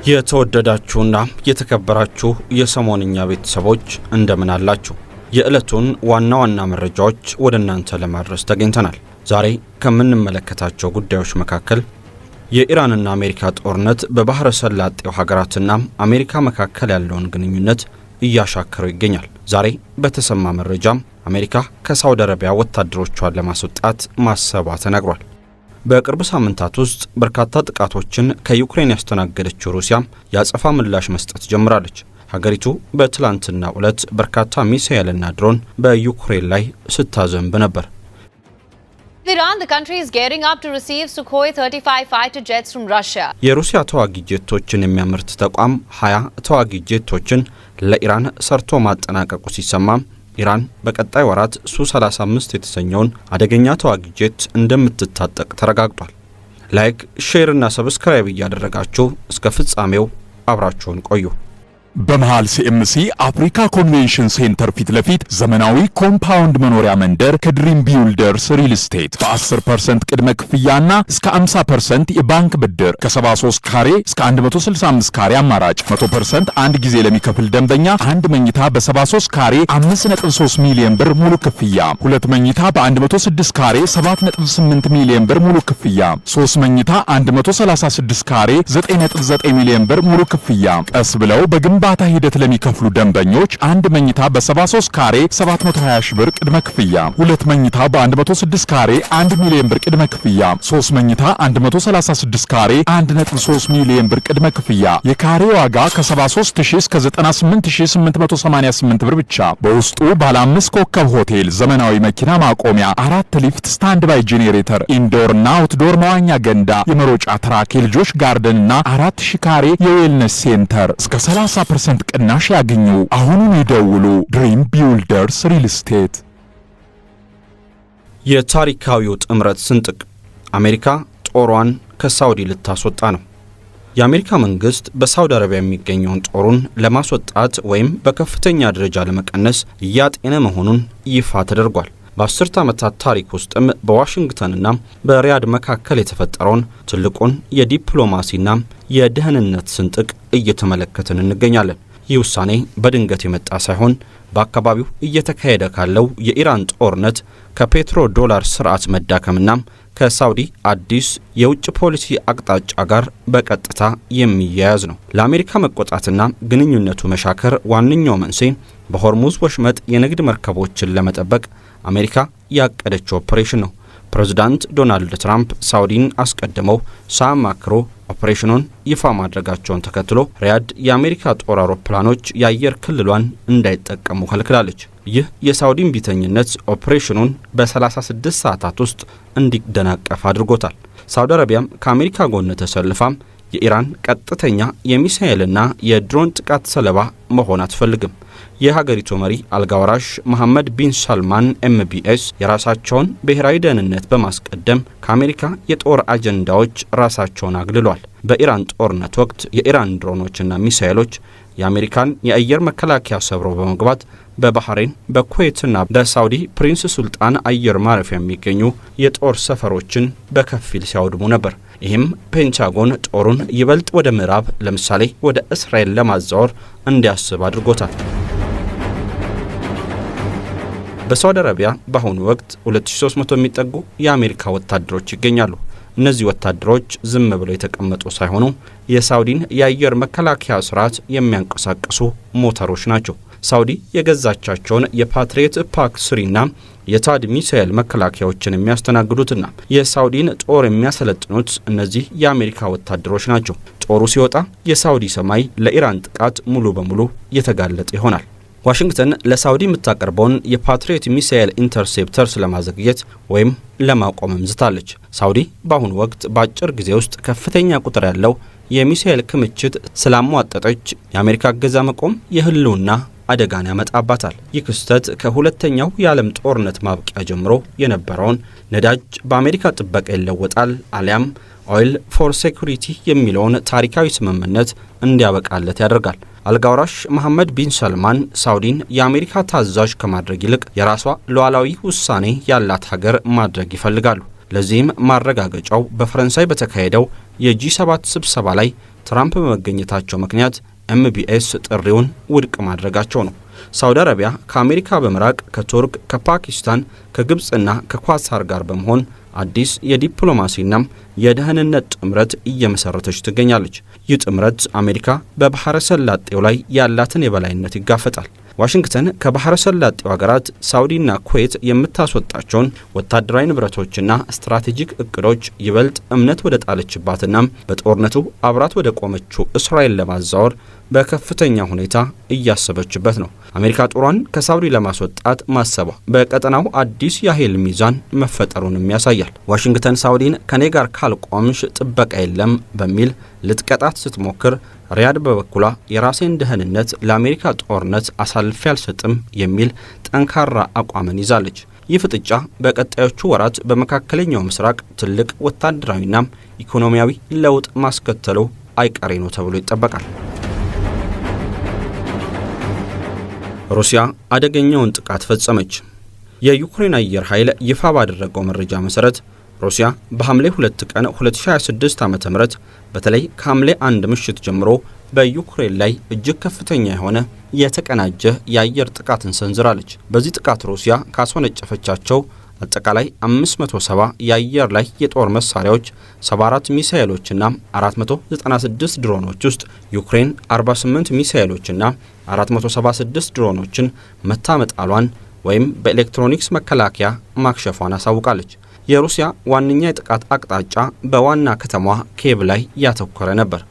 የተወደዳችሁና የተከበራችሁ የሰሞንኛ ቤተሰቦች እንደምን አላችሁ? የዕለቱን ዋና ዋና መረጃዎች ወደ እናንተ ለማድረስ ተገኝተናል። ዛሬ ከምንመለከታቸው ጉዳዮች መካከል የኢራንና አሜሪካ ጦርነት በባህረ ሰላጤው ሀገራትና አሜሪካ መካከል ያለውን ግንኙነት እያሻከረው ይገኛል። ዛሬ በተሰማ መረጃም አሜሪካ ከሳውዲ አረቢያ ወታደሮቿን ለማስወጣት ማሰቧ ተነግሯል። በቅርብ ሳምንታት ውስጥ በርካታ ጥቃቶችን ከዩክሬን ያስተናገደችው ሩሲያ ያጸፋ ምላሽ መስጠት ጀምራለች። ሀገሪቱ በትላንትናው ዕለት በርካታ ሚሳኤልና ድሮን በዩክሬን ላይ ስታዘንብ ነበር። Iran, the country is gearing up to receive Sukhoi 35 fighter jets from Russia. የሩሲያ ተዋጊ ጄቶችን የሚያመርት ተቋም 20 ተዋጊ ጄቶችን ለኢራን ሰርቶ ማጠናቀቁ ሲሰማ ኢራን በቀጣይ ወራት ሱ-35 የተሰኘውን አደገኛ ተዋጊ ጄት እንደምትታጠቅ ተረጋግጧል። ላይክ፣ ሼር እና ሰብስክራይብ እያደረጋችሁ እስከ ፍጻሜው አብራችሁን ቆዩ። በመሃል ሲኤምሲ አፍሪካ ኮንቬንሽን ሴንተር ፊት ለፊት ዘመናዊ ኮምፓውንድ መኖሪያ መንደር ከድሪም ቢልደርስ ሪል ስቴት በ10% ቅድመ ክፍያና እስከ 50% የባንክ ብድር ከ73 ካሬ እስከ 165 ካሬ አማራጭ 100% አንድ ጊዜ ለሚከፍል ደንበኛ አንድ መኝታ በ73 ካሬ 5.3 ሚሊዮን ብር ሙሉ ክፍያ፣ ሁለት መኝታ በ106 ካሬ 7.8 ሚሊዮን ብር ሙሉ ክፍያ፣ 3 መኝታ 136 ካሬ 9.9 ሚሊዮን ብር ሙሉ ክፍያ። ቀስ ብለው በግንባታ ሂደት ለሚከፍሉ ደንበኞች አንድ መኝታ በ73 ካሬ 720 ሺህ ብር ቅድመ ክፍያ፣ ሁለት መኝታ በ106 ካሬ 1 ሚሊዮን ብር ቅድመ ክፍያ፣ 3 መኝታ 136 ካሬ 1.3 ሚሊዮን ብር ቅድመ ክፍያ። የካሬ ዋጋ ከ73000 እስከ 98888 ብር ብቻ። በውስጡ ባለ 5 ኮከብ ሆቴል፣ ዘመናዊ መኪና ማቆሚያ፣ 4 ሊፍት፣ ስታንድ ባይ ጄኔሬተር፣ ኢንዶርና አውትዶር መዋኛ ገንዳ፣ የመሮጫ ትራክ፣ የልጆች ጋርደንና 4000 ካሬ የዌልነስ ሴንተር እስከ 30% ቅናሽ ያገኙ። አሁኑን ይደውሉ። ድሪም ቢልደርስ ሪል ስቴት። የታሪካዊው ጥምረት ስንጥቅ አሜሪካ ጦሯን ከሳውዲ ልታስወጣ ነው። የአሜሪካ መንግስት በሳውዲ አረቢያ የሚገኘውን ጦሩን ለማስወጣት ወይም በከፍተኛ ደረጃ ለመቀነስ እያጤነ መሆኑን ይፋ ተደርጓል። በ10 ዓመታት ታሪክ ውስጥም በዋሽንግተንና በሪያድ መካከል የተፈጠረውን ትልቁን የዲፕሎማሲና የደህንነት ስንጥቅ እየተመለከትን እንገኛለን። ይህ ውሳኔ በድንገት የመጣ ሳይሆን በአካባቢው እየተካሄደ ካለው የኢራን ጦርነት፣ ከፔትሮ ዶላር ስርዓት መዳከምና ከሳውዲ አዲስ የውጭ ፖሊሲ አቅጣጫ ጋር በቀጥታ የሚያያዝ ነው። ለአሜሪካ መቆጣትና ግንኙነቱ መሻከር ዋነኛው መንስኤ በሆርሙዝ ወሽመጥ የንግድ መርከቦችን ለመጠበቅ አሜሪካ ያቀደችው ኦፕሬሽን ነው። ፕሬዝዳንት ዶናልድ ትራምፕ ሳውዲን አስቀድመው ሳያማክሩ ኦፕሬሽኑን ይፋ ማድረጋቸውን ተከትሎ ሪያድ የአሜሪካ ጦር አውሮፕላኖች የአየር ክልሏን እንዳይጠቀሙ ከልክላለች። ይህ የሳውዲን ቢተኝነት ኦፕሬሽኑን በ36 ሰዓታት ውስጥ እንዲደናቀፍ አድርጎታል። ሳውዲ አረቢያም ከአሜሪካ ጎን ተሰልፋም የኢራን ቀጥተኛ የሚሳኤልና የድሮን ጥቃት ሰለባ መሆን አትፈልግም። የሀገሪቱ መሪ አልጋወራሽ መሐመድ ቢን ሳልማን ኤምቢኤስ የራሳቸውን ብሔራዊ ደህንነት በማስቀደም ከአሜሪካ የጦር አጀንዳዎች ራሳቸውን አግልሏል። በኢራን ጦርነት ወቅት የኢራን ድሮኖችና ሚሳኤሎች የአሜሪካን የአየር መከላከያ ሰብሮ በመግባት በባህሬን፣ በኩዌትና በሳውዲ ፕሪንስ ሱልጣን አየር ማረፊያ የሚገኙ የጦር ሰፈሮችን በከፊል ሲያወድሙ ነበር። ይህም ፔንታጎን ጦሩን ይበልጥ ወደ ምዕራብ ለምሳሌ ወደ እስራኤል ለማዛወር እንዲያስብ አድርጎታል። በሳውዲ አረቢያ በአሁኑ ወቅት 2300 የሚጠጉ የአሜሪካ ወታደሮች ይገኛሉ። እነዚህ ወታደሮች ዝም ብለው የተቀመጡ ሳይሆኑ የሳውዲን የአየር መከላከያ ስርዓት የሚያንቀሳቅሱ ሞተሮች ናቸው። ሳውዲ የገዛቻቸውን የፓትሪየት ፓክ-3ና የታድ ሚሳኤል መከላከያዎችን የሚያስተናግዱትና የሳውዲን ጦር የሚያሰለጥኑት እነዚህ የአሜሪካ ወታደሮች ናቸው። ጦሩ ሲወጣ የሳውዲ ሰማይ ለኢራን ጥቃት ሙሉ በሙሉ የተጋለጠ ይሆናል። ዋሽንግተን ለሳውዲ የምታቀርበውን የፓትሪየት ሚሳኤል ኢንተርሴፕተርስ ለማዘግየት ወይም ለማቆምም ዝታለች። ሳውዲ በአሁኑ ወቅት በአጭር ጊዜ ውስጥ ከፍተኛ ቁጥር ያለው የሚሳኤል ክምችት ስላሟጠጠች የአሜሪካ እገዛ መቆም የህልውና አደጋን ያመጣባታል። ይህ ክስተት ከሁለተኛው የዓለም ጦርነት ማብቂያ ጀምሮ የነበረውን ነዳጅ በአሜሪካ ጥበቃ ይለወጣል አሊያም ኦይል ፎር ሴኩሪቲ የሚለውን ታሪካዊ ስምምነት እንዲያበቃለት ያደርጋል። አልጋወራሽ መሐመድ ቢን ሰልማን ሳውዲን የአሜሪካ ታዛዥ ከማድረግ ይልቅ የራሷ ሉዓላዊ ውሳኔ ያላት ሀገር ማድረግ ይፈልጋሉ። ለዚህም ማረጋገጫው በፈረንሳይ በተካሄደው የጂ7 ስብሰባ ላይ ትራምፕ በመገኘታቸው ምክንያት MBS ጥሪውን ውድቅ ማድረጋቸው ነው። ሳውዲ አረቢያ ከአሜሪካ በመራቅ ከቱርክ፣ ከፓኪስታን፣ ከግብጽና ከኳታር ጋር በመሆን አዲስ የዲፕሎማሲና የደህንነት ጥምረት እየመሰረተች ትገኛለች። ይህ ጥምረት አሜሪካ በባህረ ሰላጤው ላይ ያላትን የበላይነት ይጋፈጣል። ዋሽንግተን ከባህረ ሰላጤው ሀገራት ሳውዲና ኩዌት የምታስወጣቸውን ወታደራዊ ንብረቶችና ስትራቴጂክ እቅዶች ይበልጥ እምነት ወደ ጣለችባትና በጦርነቱ አብራት ወደ ቆመችው እስራኤል ለማዛወር በከፍተኛ ሁኔታ እያሰበችበት ነው። አሜሪካ ጦሯን ከሳውዲ ለማስወጣት ማሰቧ በቀጠናው አዲስ የኃይል ሚዛን መፈጠሩንም ያሳያል። ዋሽንግተን ሳውዲን ከኔ ጋር ካልቆምሽ ጥበቃ የለም በሚል ልትቀጣት ስትሞክር፣ ሪያድ በበኩሏ የራሴን ደህንነት ለአሜሪካ ጦርነት አሳልፌ አልሰጥም የሚል ጠንካራ አቋምን ይዛለች። ይህ ፍጥጫ በቀጣዮቹ ወራት በመካከለኛው ምስራቅ ትልቅ ወታደራዊና ኢኮኖሚያዊ ለውጥ ማስከተሉ አይቀሬ ነው ተብሎ ይጠበቃል። ሩሲያ አደገኛውን ጥቃት ፈጸመች። የዩክሬን አየር ኃይል ይፋ ባደረገው መረጃ መሰረት ሩሲያ በሐምሌ 2 ቀን 2026 ዓ.ም በተለይ ከሐምሌ 1 ምሽት ጀምሮ በዩክሬን ላይ እጅግ ከፍተኛ የሆነ የተቀናጀ የአየር ጥቃትን ሰንዝራለች። በዚህ ጥቃት ሩሲያ ካስወነጨፈቻቸው አጠቃላይ 570 የአየር ላይ የጦር መሳሪያዎች፣ 74 ሚሳኤሎችና 496 ድሮኖች ውስጥ ዩክሬን 48 ሚሳኤሎችና 476 ድሮኖችን መታመጣሏን ወይም በኤሌክትሮኒክስ መከላከያ ማክሸፏን አሳውቃለች። የሩሲያ ዋነኛ የጥቃት አቅጣጫ በዋና ከተማዋ ኪየቭ ላይ ያተኮረ ነበር።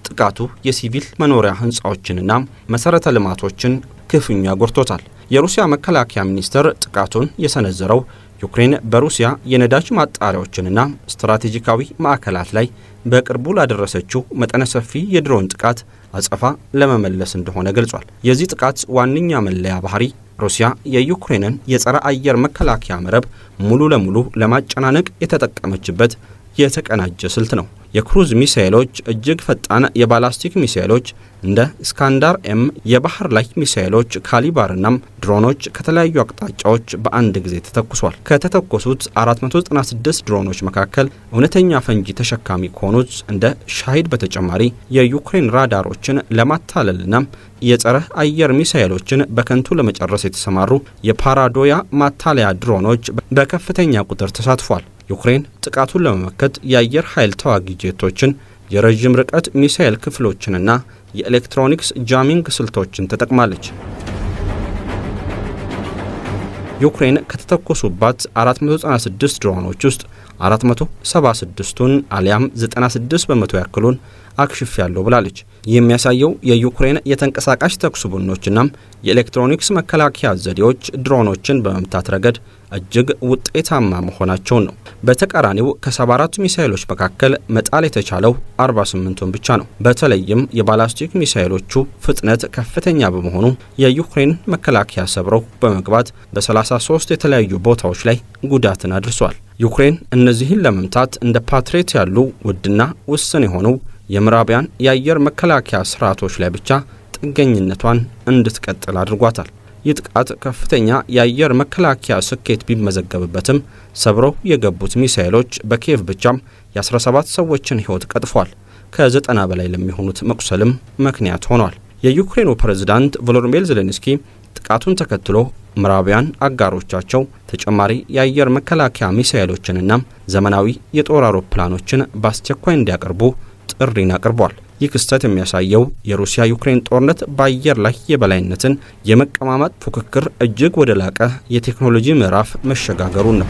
ጥቃቱ የሲቪል መኖሪያ ህንጻዎችንና መሰረተ ልማቶችን ክፉኛ ጎድቶታል። የሩሲያ መከላከያ ሚኒስቴር ጥቃቱን የሰነዘረው ዩክሬን በሩሲያ የነዳጅ ማጣሪያዎችንና ስትራቴጂካዊ ማዕከላት ላይ በቅርቡ ላደረሰችው መጠነ ሰፊ የድሮን ጥቃት አጸፋ ለመመለስ እንደሆነ ገልጿል። የዚህ ጥቃት ዋነኛ መለያ ባህሪ ሩሲያ የዩክሬንን የጸረ አየር መከላከያ መረብ ሙሉ ለሙሉ ለማጨናነቅ የተጠቀመችበት የተቀናጀ ስልት ነው። የክሩዝ ሚሳኤሎች፣ እጅግ ፈጣን የባላስቲክ ሚሳኤሎች እንደ ስካንዳር ኤም፣ የባህር ላይ ሚሳኤሎች፣ ካሊባርና ድሮኖች ከተለያዩ አቅጣጫዎች በአንድ ጊዜ ተተኩሷል። ከተተኮሱት 496 ድሮኖች መካከል እውነተኛ ፈንጂ ተሸካሚ ከሆኑት እንደ ሻሂድ በተጨማሪ የዩክሬን ራዳሮችን ለማታለልና የጸረ አየር ሚሳኤሎችን በከንቱ ለመጨረስ የተሰማሩ የፓራዶያ ማታለያ ድሮኖች በከፍተኛ ቁጥር ተሳትፏል። ዩክሬን ጥቃቱን ለመመከት የአየር ኃይል ተዋጊ ጄቶችን፣ የረዥም ርቀት ሚሳኤል ክፍሎችንና የኤሌክትሮኒክስ ጃሚንግ ስልቶችን ተጠቅማለች። ዩክሬን ከተተኮሱባት 496 ድሮኖች ውስጥ 476ቱን አሊያም 96 በመቶ ያክሉን አክሽፍ ያለው ብላለች። ይህ የሚያሳየው የዩክሬን የተንቀሳቃሽ ተኩስ ቡድኖችና የኤሌክትሮኒክስ መከላከያ ዘዴዎች ድሮኖችን በመምታት ረገድ እጅግ ውጤታማ መሆናቸውን ነው። በተቃራኒው ከ74 ሚሳኤሎች መካከል መጣል የተቻለው 48ቱን ብቻ ነው። በተለይም የባላስቲክ ሚሳኤሎቹ ፍጥነት ከፍተኛ በመሆኑ የዩክሬን መከላከያ ሰብረው በመግባት በ33 የተለያዩ ቦታዎች ላይ ጉዳትን አድርሷል። ዩክሬን እነዚህን ለመምታት እንደ ፓትሬት ያሉ ውድና ውስን የሆኑ የምዕራባውያን የአየር መከላከያ ስርዓቶች ላይ ብቻ ጥገኝነቷን እንድትቀጥል አድርጓታል። ይህ ጥቃት ከፍተኛ የአየር መከላከያ ስኬት ቢመዘገብበትም ሰብረው የገቡት ሚሳኤሎች በኪየቭ ብቻም የ17 ሰዎችን ሕይወት ቀጥፏል። ከ90 በላይ ለሚሆኑት መቁሰልም ምክንያት ሆኗል። የዩክሬኑ ፕሬዝዳንት ቮሎዲሚር ዜሌንስኪ ጥቃቱን ተከትሎ ምዕራባውያን አጋሮቻቸው ተጨማሪ የአየር መከላከያ ሚሳኤሎችንና ዘመናዊ የጦር አውሮፕላኖችን በአስቸኳይ እንዲያቀርቡ ጥሪን አቅርቧል። ይህ ክስተት የሚያሳየው የሩሲያ ዩክሬን ጦርነት በአየር ላይ የበላይነትን የመቀማመጥ ፉክክር እጅግ ወደ ላቀ የቴክኖሎጂ ምዕራፍ መሸጋገሩን ነው።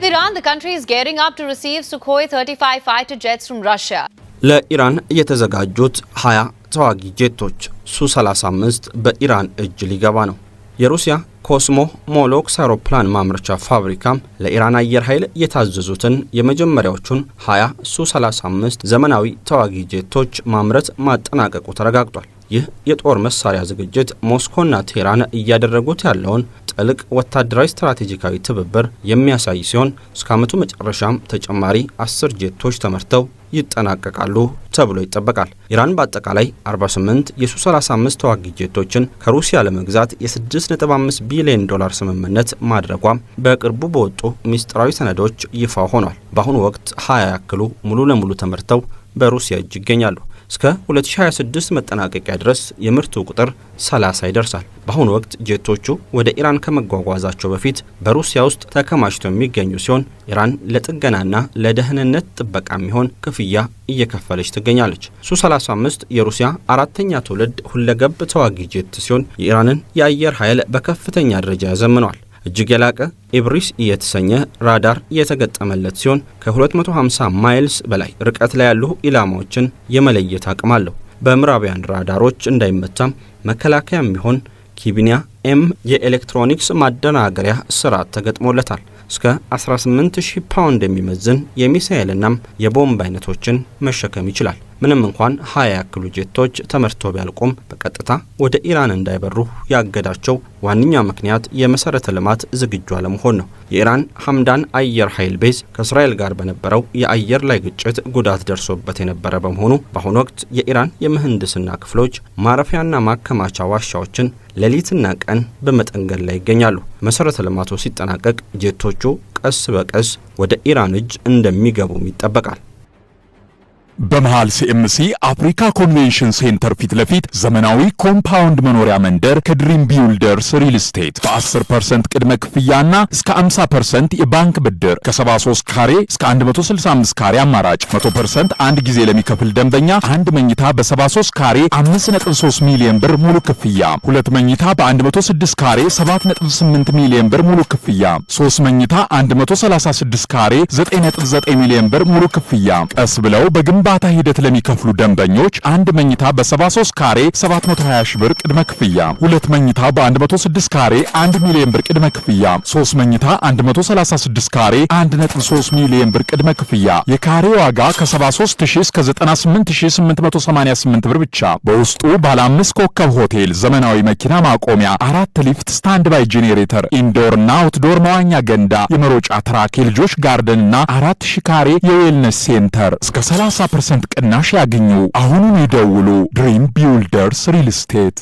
Iran, the country is gearing up to receive Sukhoi 35 fighter jets from Russia. ለኢራን የተዘጋጁት 20 ተዋጊ ጄቶች ሱ-35 በኢራን እጅ ሊገባ ነው። የሩሲያ ኮስሞ ሞሎክስ አውሮፕላን ማምረቻ ፋብሪካም ለኢራን አየር ኃይል የታዘዙትን የመጀመሪያዎቹን 20 ሱ-35 ዘመናዊ ተዋጊ ጄቶች ማምረት ማጠናቀቁ ተረጋግጧል። ይህ የጦር መሳሪያ ዝግጅት ሞስኮና ቴህራን እያደረጉት ያለውን ጥልቅ ወታደራዊ ስትራቴጂካዊ ትብብር የሚያሳይ ሲሆን እስከ ዓመቱ መጨረሻም ተጨማሪ 10 ጄቶች ተመርተው ይጠናቀቃሉ ተብሎ ይጠበቃል። ኢራን በአጠቃላይ 48 የሱ-35 ተዋጊ ጄቶችን ከሩሲያ ለመግዛት የ$6.5 ቢሊዮን ስምምነት ማድረጓም በቅርቡ በወጡ ሚስጥራዊ ሰነዶች ይፋ ሆኗል። በአሁኑ ወቅት 20 ያክሉ ሙሉ ለሙሉ ተመርተው በሩሲያ እጅ ይገኛሉ። እስከ 2026 መጠናቀቂያ ድረስ የምርቱ ቁጥር 30 ይደርሳል። በአሁኑ ወቅት ጄቶቹ ወደ ኢራን ከመጓጓዛቸው በፊት በሩሲያ ውስጥ ተከማችተው የሚገኙ ሲሆን ኢራን ለጥገናና ለደህንነት ጥበቃ የሚሆን ክፍያ እየከፈለች ትገኛለች። ሱ-35 የሩሲያ አራተኛ ትውልድ ሁለገብ ተዋጊ ጄት ሲሆን የኢራንን የአየር ኃይል በከፍተኛ ደረጃ ያዘምነዋል። እጅግ የላቀ ኢብሪስ የተሰኘ ራዳር የተገጠመለት ሲሆን ከ250 ማይልስ በላይ ርቀት ላይ ያሉ ኢላማዎችን የመለየት አቅም አለው። በምዕራባውያን ራዳሮች እንዳይመታም መከላከያ የሚሆን ኪቢኒያ ኤም የኤሌክትሮኒክስ ማደናገሪያ ስርዓት ተገጥሞለታል። እስከ 18000 ፓውንድ የሚመዝን የሚሳኤልናም የቦምብ አይነቶችን መሸከም ይችላል። ምንም እንኳን 20 ያክሉ ጄቶች ተመርተው ቢያልቁም በቀጥታ ወደ ኢራን እንዳይበሩ ያገዳቸው ዋነኛ ምክንያት የመሰረተ ልማት ዝግጁ አለመሆን ነው። የኢራን ሐምዳን አየር ኃይል ቤዝ ከእስራኤል ጋር በነበረው የአየር ላይ ግጭት ጉዳት ደርሶበት የነበረ በመሆኑ በአሁኑ ወቅት የኢራን የምህንድስና ክፍሎች ማረፊያና ማከማቻ ዋሻዎችን ሌሊትና ቀን በመጠገን ላይ ይገኛሉ። መሰረተ ልማቱ ሲጠናቀቅ ጄቶቹ ቀስ በቀስ ወደ ኢራን እጅ እንደሚገቡም ይጠበቃል። በመሃል ሲኤምሲ አፍሪካ ኮንቬንሽን ሴንተር ፊት ለፊት ዘመናዊ ኮምፓውንድ መኖሪያ መንደር ከድሪም ቢውልደርስ ሪል ስቴት በ10% ቅድመ ክፍያና እስከ 50% የባንክ ብድር ከ73 ካሬ እስከ 165 ካሬ አማራጭ 100% አንድ ጊዜ ለሚከፍል ደንበኛ አንድ መኝታ በ73 ካሬ 5.3 ሚሊዮን ብር ሙሉ ክፍያ፣ ሁለት መኝታ በ106 ካሬ 7.8 ሚሊዮን ብር ሙሉ ክፍያ፣ 3 መኝታ 136 ካሬ 9.9 ሚሊዮን ብር ሙሉ ክፍያ። ቀስ ብለው በግንባታ ሂደት ለሚከፍሉ ደንበኞች አንድ መኝታ በ73 ካሬ 720 ሺህ ብር ቅድመ ክፍያ፣ ሁለት መኝታ በ106 ካሬ 1 ሚሊዮን ብር ቅድመ ክፍያ፣ 3 መኝታ 136 ካሬ 1.3 ሚሊዮን ብር ቅድመ ክፍያ። የካሬ ዋጋ ከ73000 እስከ 98888 ብር ብቻ። በውስጡ ባለ 5 ኮከብ ሆቴል፣ ዘመናዊ መኪና ማቆሚያ፣ 4 ሊፍት፣ ስታንድ ባይ ጄኔሬተር፣ ኢንዶርና አውትዶር መዋኛ ገንዳ፣ የመሮጫ ትራክ፣ የልጆች ጋርደንና 4000 ካሬ የዌልነስ ሴንተር እስከ 30% ቅናሽ ያገኙ። አሁኑን ይደውሉ። ድሪም ቢውልደርስ ሪል ስቴት